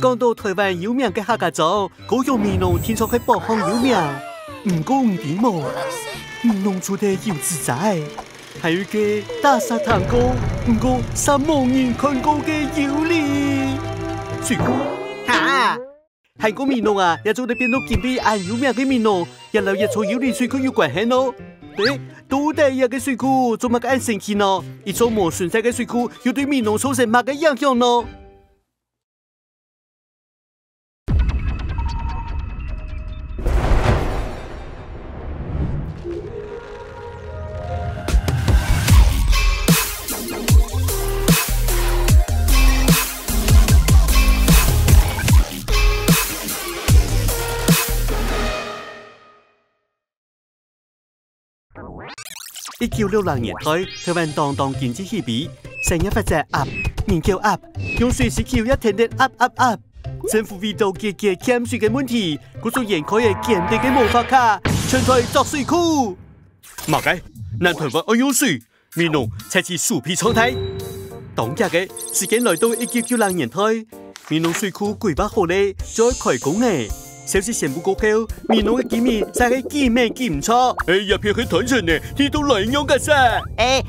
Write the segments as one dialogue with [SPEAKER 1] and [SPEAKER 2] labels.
[SPEAKER 1] 讲到台湾有名嘅客家庄，高雄闽农听说喺北方有名，唔过唔掂喎，闽农做得又自在。还有个大沙糖糕，唔过3万人看过嘅有哩。水库
[SPEAKER 2] 哈，
[SPEAKER 1] 韩国闽农啊，也做得变到见比俺有名嘅闽农，一流一做有哩水库有关系咯。对，到底一个水库做乜嘅咁神奇呢？一座冇存在嘅水库，又对闽农造成乜嘅影响呢？1960年代，台灣當經濟起飛，成日發展 up， 研究 up， 用水是求一天天 up。政府為到解決欠水嘅問題，故做研開嘅建地嘅無法卡，全台作水庫。冇計，南台灣愛用水，闽農採取樹皮創態。當日嘅時間來到1990年代，闽農水庫規劃好咧，再開工嘅。消息宣布過後，闽農嘅居民實係見面見唔錯。入邊去坦誠呢，睇到兩樣嘅事。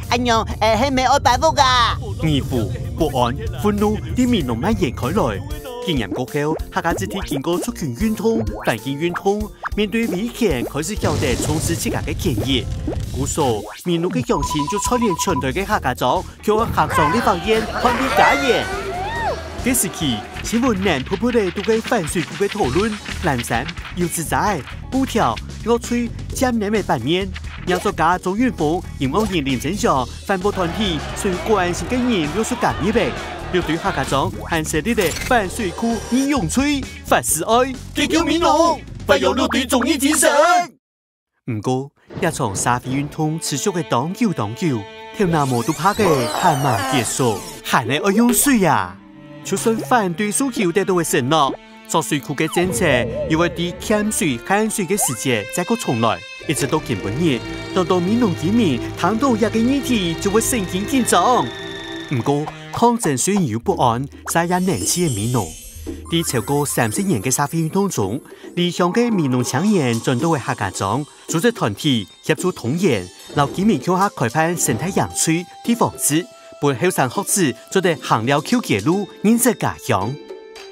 [SPEAKER 2] 阿娘，係咪愛拜福噶？
[SPEAKER 1] 義父、不安、憤怒啲闽農蔓延開來。經驗過後，客家集體經過族群運動、環境運動，面對危險開始曉得從事自家嘅建業。故所闽農嘅用心就操練全台嘅客家莊，叫客莊呢方言換啲假言。這時期，新聞南婆婆哋都喺反水庫嘅討論，南山又自在，布條要吹江南嘅版面。讓作家鍾雲峰因為20真相反駁團體，所以關心嘅人有所感染嘅。要對客家莊和設立嘅反水庫以勇吹發示愛，結叫闽農，發揚綠隊忠義精神。唔過，一場社會運動持續嘅當久，條南無都怕嘅還未結束，還係愛用水啊！就算反對訴求得到嘅承諾，作水庫嘅政策又會喺欠水、限水嘅時節再個重來，一直到今本日，當到闽農居民談到一個議題就會神經緊張。唔過，抗爭雖然有不安，但也年輕嘅闽農，喺超過30年嘅社會運動中，理想嘅闽農青年轉到嘅客家莊，組織團體協助統研，讓居民腳下開闢生態養水啲房子，陪後生學子做得行了橋街路，認識家鄉。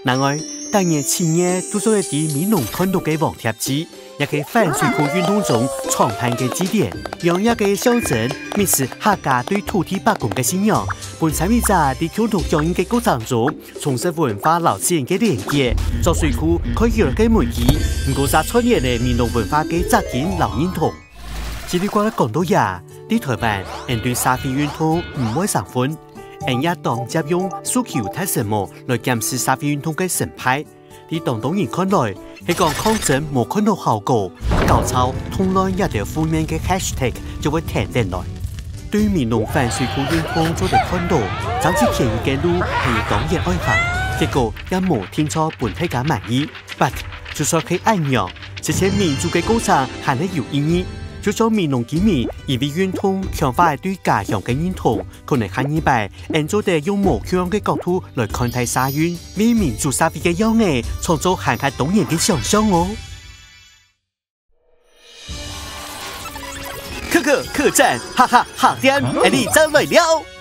[SPEAKER 1] 另外，當年前夜都做一啲闽農看到嘅黃貼紙，也喺反水庫運動中創辦嘅支點，讓一個鄉鎮密實客家對土地百公嘅信仰，伴參與者喺共同經營嘅過程中，重拾文化老自然嘅連結，作水庫開啟嘅媒介，唔過曬創業嘅闽農文化嘅扎根老認同。至於講到呀，喺台灣人對社會運動唔會上分，人也當接用訴求睇什麼來檢視社會運動嘅成敗。喺當人看來，係講抗爭冇看到效果，搞臭通來一條負面嘅 hashtag 就會停定來。對闽農反水庫運動做得看到，總之便宜嘅路係當然愛行，結果也冇聽錯本體嘅滿意。But 就算佢按樣，這些民主嘅過程還係有意義。就將闽農居民因為運動強化對家鄉嘅認同，可能下一輩人做得用無強嘅角度來看待社運，為民主社會嘅優雅創造更加動人嘅想象哦。客棧，哈哈，好掂，你走來了。